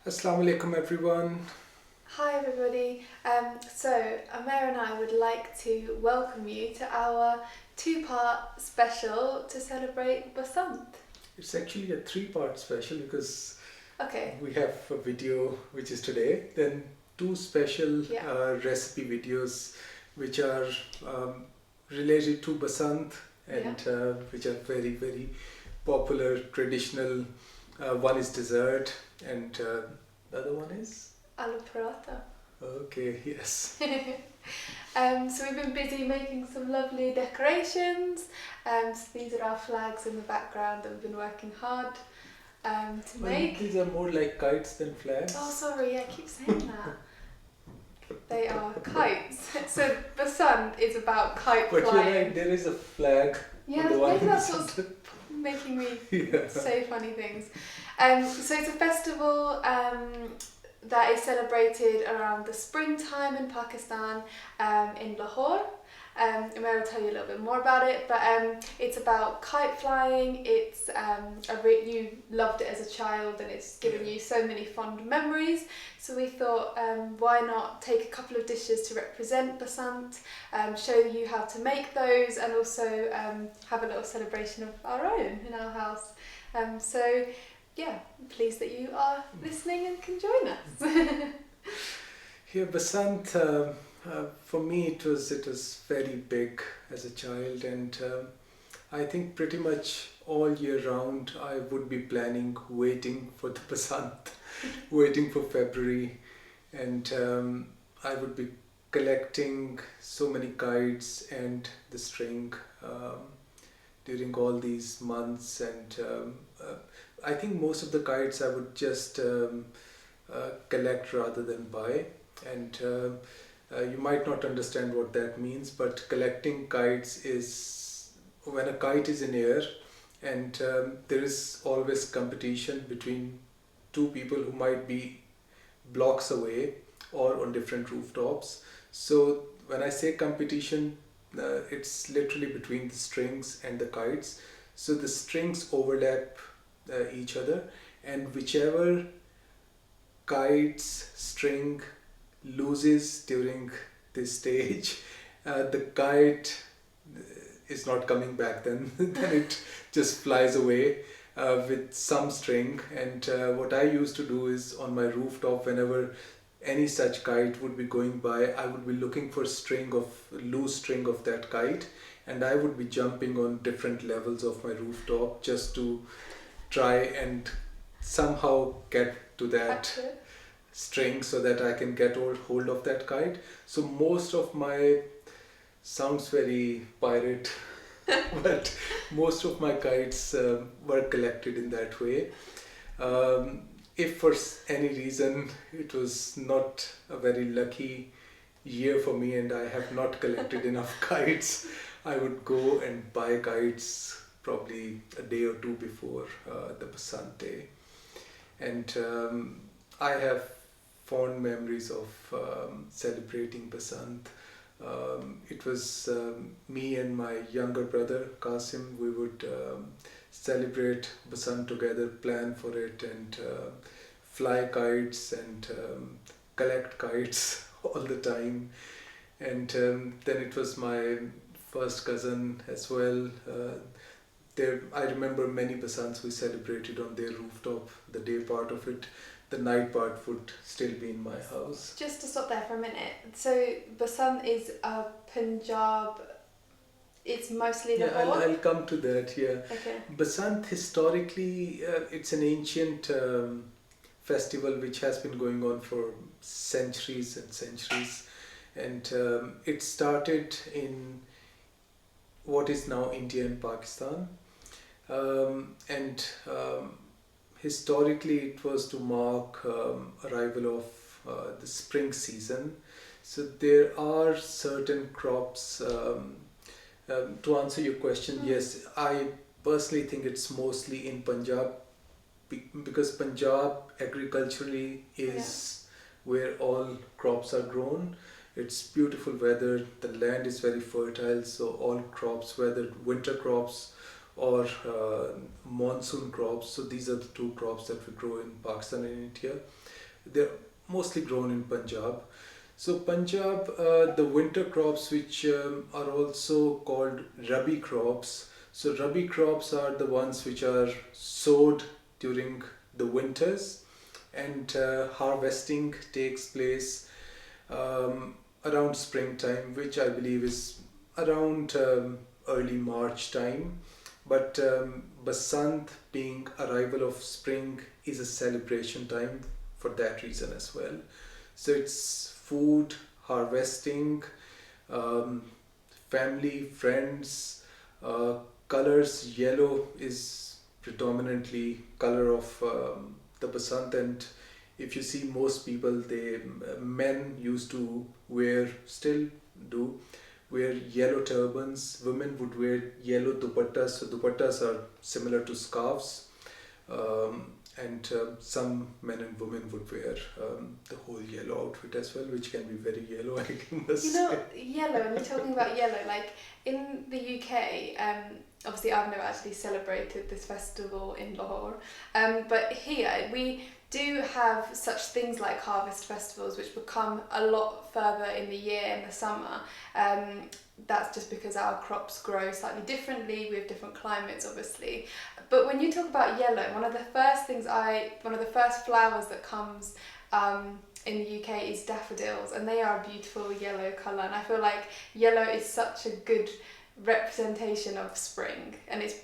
Assalamu alaikum everyone. Hi everybody. So Amer and I would like to welcome you to our two-part special to celebrate Basant. It's actually a three-part special because Okay. we have a video which is today, then two special Yeah. recipe videos which are related to Basant and which are very popular, traditional. One is dessert and the other one is? Aloo paratha. Okay, yes. So we've been busy making some lovely decorations. So these are our flags in the background that we've been working hard to make. These are more like kites than flags. Oh, sorry, I keep saying that. They are kites. So Basant is about kite But flying. you're right, there is a flag. Yeah, maybe that's what's making me say funny things. So it's a festival that is celebrated around the springtime in Pakistan, in Lahore. Amir will tell you a little bit more about it, but it's about kite flying. It's you loved it as a child, and it's given you so many fond memories. So we thought, why not take a couple of dishes to represent Basant, show you how to make those, and also have a little celebration of our own in our house. So yeah, I'm pleased that you are listening and can join us. Here, Basant, for me it was very big as a child, and I think pretty much all year round I would be planning, waiting for the Basant, waiting for February, and I would be collecting so many kites and the string during all these months, and I think most of the kites I would just collect rather than buy, and you might not understand what that means, but collecting kites is when a kite is in air and there is always competition between two people who might be blocks away or on different rooftops. So when I say competition, it's literally between the strings and the kites. So the strings overlap each other, and whichever kite's string loses during this stage, the kite is not coming back then. Then it just flies away with some string. And what I used to do is, on my rooftop, whenever any such kite would be going by, I would be looking for loose string of that kite, and I would be jumping on different levels of my rooftop just to try and somehow get to that string so that I can get hold of that kite. So most of my, sounds very pirate, but most of my kites were collected in that way. If for any reason it was not a very lucky year for me and I have not collected enough kites, I would go and buy kites probably a day or two before the Basant day. And I have fond memories of celebrating Basant. It was me and my younger brother Qasim. We would celebrate Basant together, plan for it, and fly kites and collect kites all the time. And then it was my first cousin as well. I remember many Basants we celebrated on their rooftop, the day part of it. The night part would still be in my house. Just to stop there for a minute. So Basant is a Punjab, it's mostly Lahore? I'll come to that, yeah. Okay. Basant, historically, it's an ancient festival which has been going on for centuries and centuries. And it started in what is now India and Pakistan. Historically it was to mark arrival of the spring season. So there are certain crops. To answer your question, yes, I personally think it's mostly in Punjab because Punjab agriculturally is where all crops are grown. It's beautiful weather, the land is very fertile, so all crops, whether winter crops or monsoon crops. So these are the two crops that we grow in Pakistan and India. They're mostly grown in Punjab. So Punjab, the winter crops which are also called Rabi crops. So Rabi crops are the ones which are sowed during the winters, and harvesting takes place around springtime, which I believe is around early March time. But Basant, being arrival of spring, is a celebration time for that reason as well. So it's food, harvesting, um, family, friends, colors. Yellow is predominantly color of the Basant, and if you see most people, they men used to wear, still do wear yellow turbans. Women would wear yellow dupattas. So dupattas are similar to scarves. And some men and women would wear the whole yellow outfit as well, which can be very yellow, I must say. Yellow, and you're talking about yellow, like in the UK, obviously I've never actually celebrated this festival in Lahore, but here we do have such things like harvest festivals, which become a lot further in the year, in the summer. That's just because our crops grow slightly differently. We have different climates, obviously. But when you talk about yellow, one of the first flowers that comes in the UK is daffodils, and they are a beautiful yellow colour. And I feel like yellow is such a good representation of spring, and it's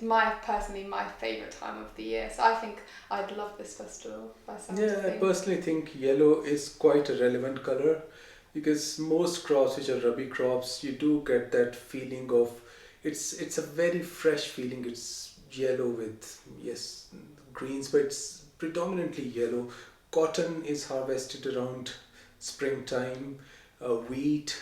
personally my favourite time of the year. So I think I'd love this festival by some. Yeah, I personally think yellow is quite a relevant colour, because most crops which are Rabi crops, you do get that feeling of it's a very fresh feeling. It's yellow with, yes, greens, but it's predominantly yellow. Cotton is harvested around springtime. Wheat,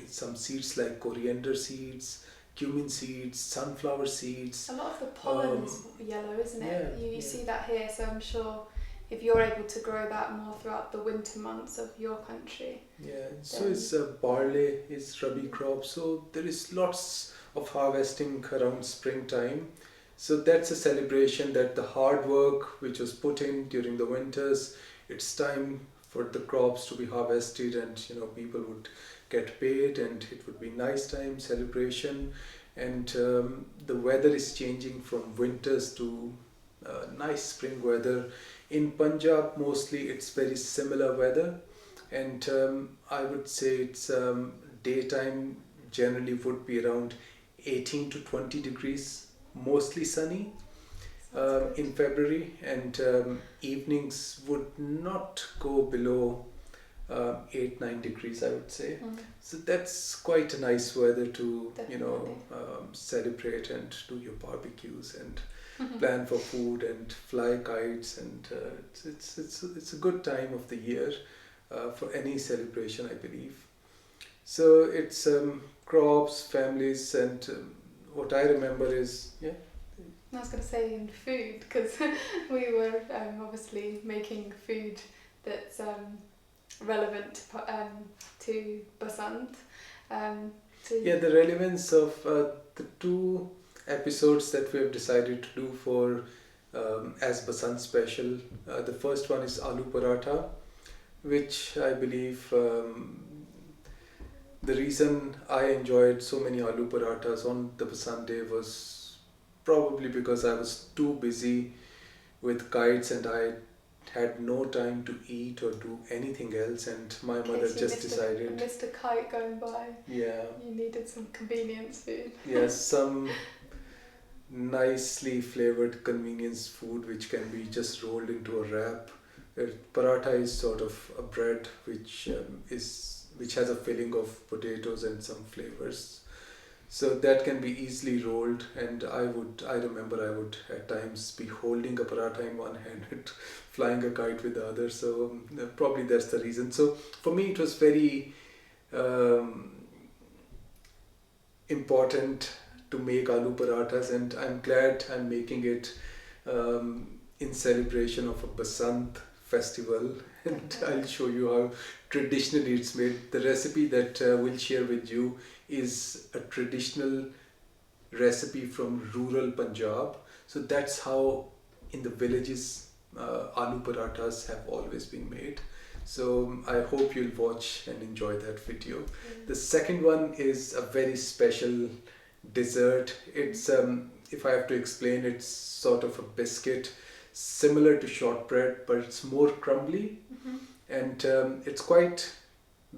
some seeds like coriander seeds, cumin seeds, sunflower seeds. A lot of the pollen is yellow, isn't it? Yeah, you see that here, so I'm sure if you're able to grow that more throughout the winter months of your country. Yeah, so it's barley is Rabi crop. So there is lots of harvesting around springtime. So that's a celebration that the hard work which was put in during the winters, it's time for the crops to be harvested, and people would get paid, and it would be nice time celebration. And the weather is changing from winters to nice spring weather. In Punjab mostly it's very similar weather, and I would say it's daytime generally would be around 18 to 20 degrees, mostly sunny in February, and evenings would not go below 8-9 degrees, I would say. So that's quite a nice weather to celebrate and do your barbecues and plan for food and fly kites, and it's a good time of the year for any celebration, I believe. So it's crops, families, and what I remember is I was going to say in food, because we were obviously making food that's relevant to Basant. The relevance of the two episodes that we have decided to do for as Basant Special. The first one is Aloo Paratha, which I believe the reason I enjoyed so many Aloo Parathas on the Basant day was probably because I was too busy with kites and I had no time to eat or do anything else, and my mother just decided. Missed a kite going by. Yeah. You needed some convenience food. Yes, some nicely flavored convenience food which can be just rolled into a wrap. Paratha is sort of a bread which has a filling of potatoes and some flavors. So that can be easily rolled, and I remember I would at times be holding a paratha in one hand and flying a kite with the other. So probably that's the reason. So for me it was very important to make aloo parathas, and I'm glad I'm making it in celebration of a Basant festival, and I'll show you how traditionally it's made. The recipe that we'll share with you is a traditional recipe from rural Punjab. So that's how in the villages aloo parathas have always been made. So I hope you'll watch and enjoy that video. The second one is a very special dessert. It's if I have to explain, it's sort of a biscuit similar to shortbread, but it's more crumbly, and it's quite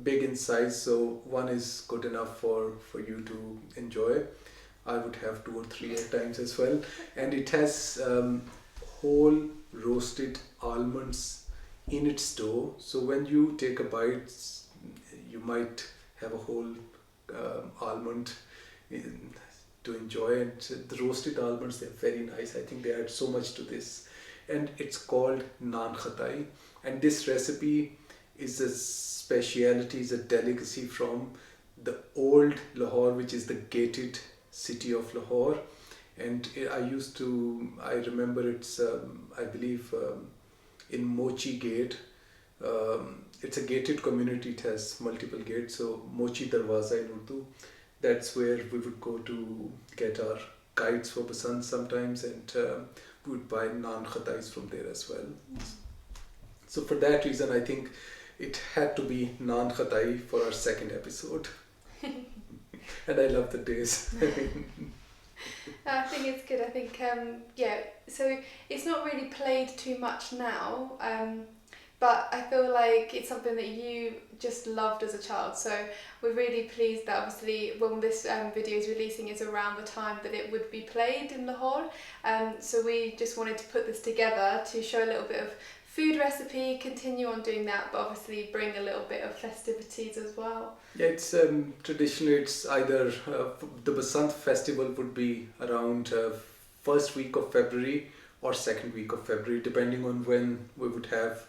big in size, so one is good enough for you to enjoy. I would have 2 or 3 at times as well. And it has whole roasted almonds in its dough. So when you take a bite, you might have a whole almond to enjoy. And the roasted almonds, they're very nice. I think they add so much to this. And it's called Naan Khatai. And this recipe is a speciality, is a delicacy from the old Lahore, which is the gated city of Lahore. And I remember it's I believe in Mochi Gate. It's a gated community, it has multiple gates, so Mochi Darwaza in Urdu. That's where we would go to get our kites for Basant sometimes, and we would buy Naan Khatais from there as well. So for that reason, I think it had to be Naan Khatai for our second episode. And I love the taste. I think it's good. I think, so it's not really played too much now, but I feel like it's something that you just loved as a child. So we're really pleased that obviously when this video is releasing is around the time that it would be played in Lahore. So we just wanted to put this together to show a little bit of food recipe, continue on doing that, but obviously bring a little bit of festivities as well. Yeah, it's traditionally it's either the Basant festival would be around first week of February or second week of February, depending on when we would have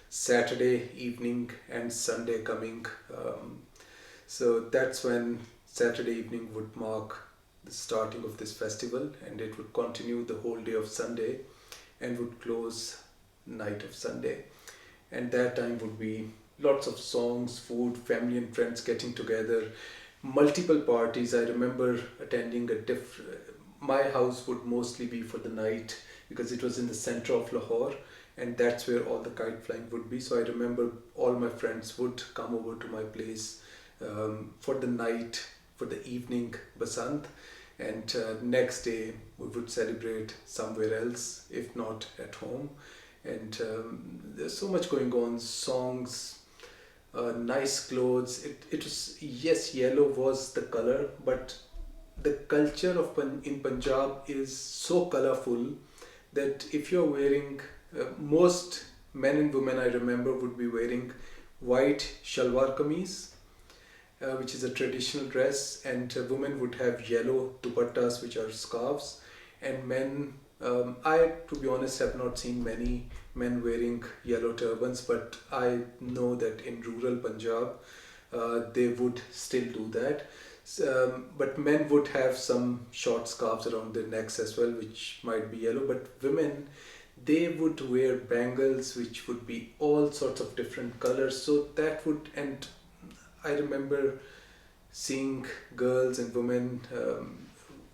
Saturday evening and Sunday coming. So that's when Saturday evening would mark the starting of this festival, and it would continue the whole day of Sunday and would close night of Sunday. And that time would be lots of songs, food, family and friends getting together, multiple parties. I remember attending my house would mostly be for the night because it was in the center of Lahore, and that's where all the kite flying would be. So I remember all my friends would come over to my place for the night, for the evening Basant, and next day we would celebrate somewhere else, if not at home. And there's so much going on, songs, nice clothes. It was, yes, yellow was the color, but the culture of in Punjab is so colorful that if you're wearing, most men and women I remember would be wearing white shalwar kameez, which is a traditional dress, and women would have yellow dupattas, which are scarves, and men, I, to be honest, have not seen many men wearing yellow turbans, but I know that in rural Punjab they would still do that. But men would have some short scarves around their necks as well, which might be yellow. But women, they would wear bangles, which would be all sorts of different colors. So that would, and I remember seeing girls and women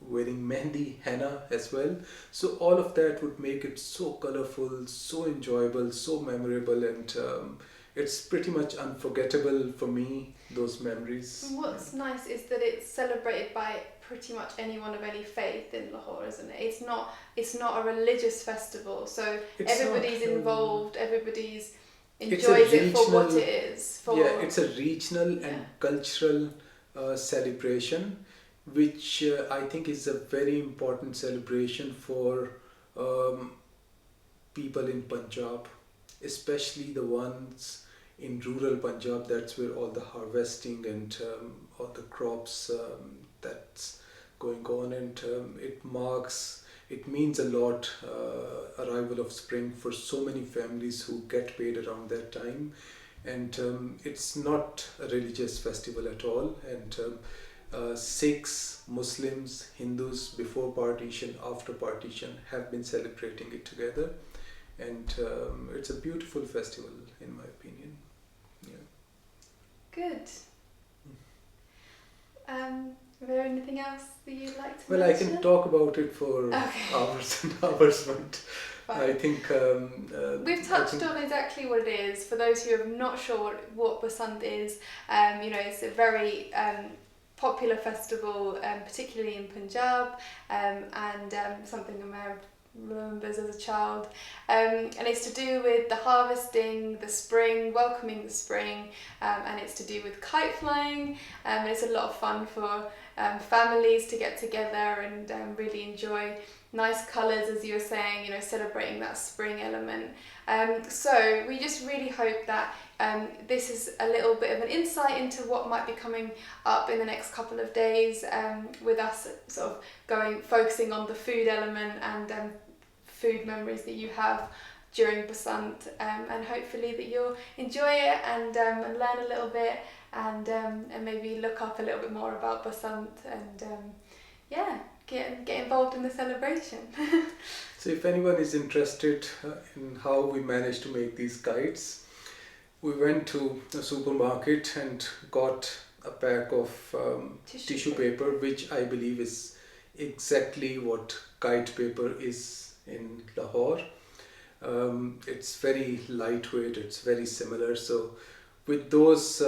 wearing mehndi, henna as well. So all of that would make it so colorful, so enjoyable, so memorable, and it's pretty much unforgettable for me, those memories. What's nice is that it's celebrated by pretty much anyone of any faith in Lahore, isn't it? It's not a religious festival, so everybody's involved, everybody's enjoys it for what it is. Yeah, it's a regional and cultural celebration, which I think is a very important celebration for people in Punjab, especially the ones in rural Punjab. That's where all the harvesting and all the crops that's going on, and it means a lot, arrival of spring for so many families who get paid around that time. And it's not a religious festival at all, and Sikhs, Muslims, Hindus, before partition, after partition, have been celebrating it together, and it's a beautiful festival in my opinion. Yeah. Good. Is there anything else that you'd like to Well, mention? I can talk about it for hours and hours, but I think we've touched on exactly what it is. For those who are not sure what Basant is, it's a very popular festival, particularly in Punjab, and something I remembers as a child, and it's to do with the harvesting, the spring, welcoming the spring, and it's to do with kite flying, and it's a lot of fun for families to get together and really enjoy nice colours, as you were saying, celebrating that spring element. So we just really hope that this is a little bit of an insight into what might be coming up in the next couple of days, with us sort of focusing on the food element and food memories that you have during Basant, and hopefully that you'll enjoy it and learn a little bit and maybe look up a little bit more about Basant and get involved in the celebration. So if anyone is interested in how we managed to make these kites, we went to a supermarket and got a pack of tissue paper, which I believe is exactly what kite paper is in Lahore. It's very lightweight, it's very similar. So with those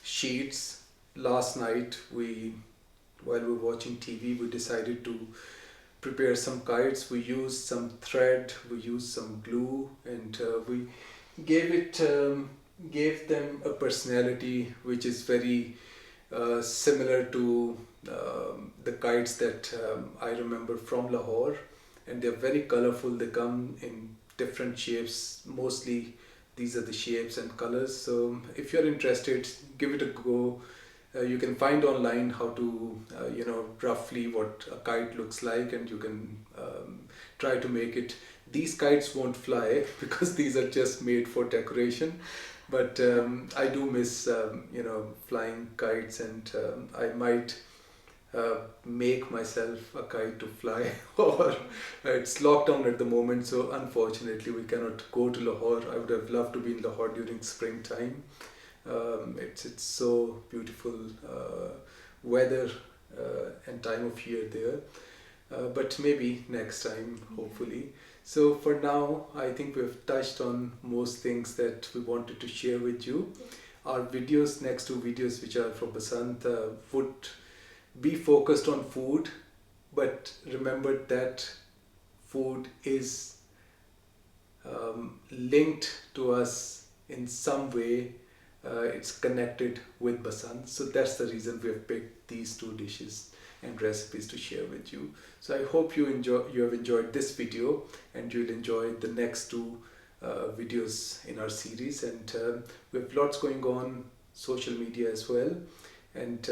sheets, last night while we were watching TV, we decided to prepare some kites. We used some thread, we used some glue, and we gave them a personality which is very similar to the kites that I remember from Lahore, and they're very colorful. They come in different shapes. Mostly these are the shapes and colors. So if you're interested, give it a go. You can find online how to roughly what a kite looks like, and you can try to make it. These kites won't fly because these are just made for decoration, but I do miss flying kites, and I might make myself a kite to fly. Or it's lockdown at the moment, so unfortunately we cannot go to Lahore. I would have loved to be in Lahore during springtime. It's so beautiful weather and time of year there, but maybe next time, hopefully. So for now, I think we've touched on most things that we wanted to share with you. Our videos, next two videos which are for Basant, would be focused on food, but remember that food is linked to us in some way. It's connected with Basant, so that's the reason we have picked these two dishes and recipes to share with you. So I hope you have enjoyed this video, and you'll enjoy the next two videos in our series. And we have lots going on social media as well, and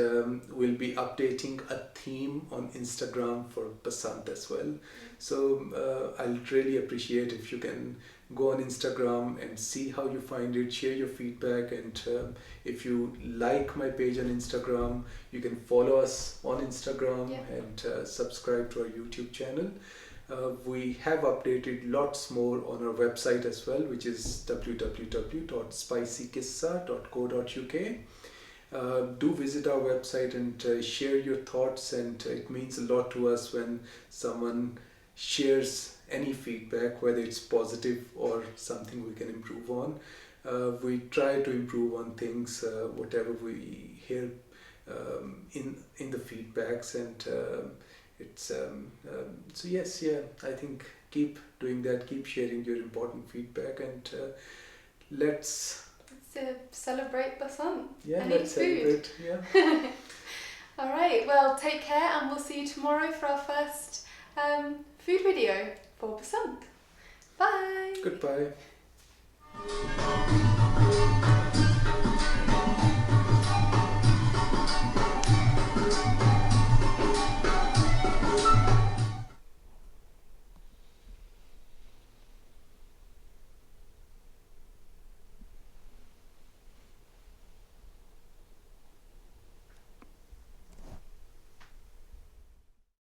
we'll be updating a theme on Instagram for Basant as well. So I'll really appreciate if you can go on Instagram and see how you find it, share your feedback, and if you like my page on Instagram, you can follow us on Instagram and subscribe to our YouTube channel. We have updated lots more on our website as well, which is www.spicykissa.co.uk. Do visit our website and share your thoughts, and it means a lot to us when someone shares any feedback, whether it's positive or something we can improve on. We try to improve on things, whatever we hear in the feedbacks, and it's so yes, I think keep doing that, keep sharing your important feedback, and let's celebrate Basant. Yeah, and let's eat celebrate. Yeah. All right, well, take care, and we'll see you tomorrow for our first food video for Basant. Bye. Goodbye.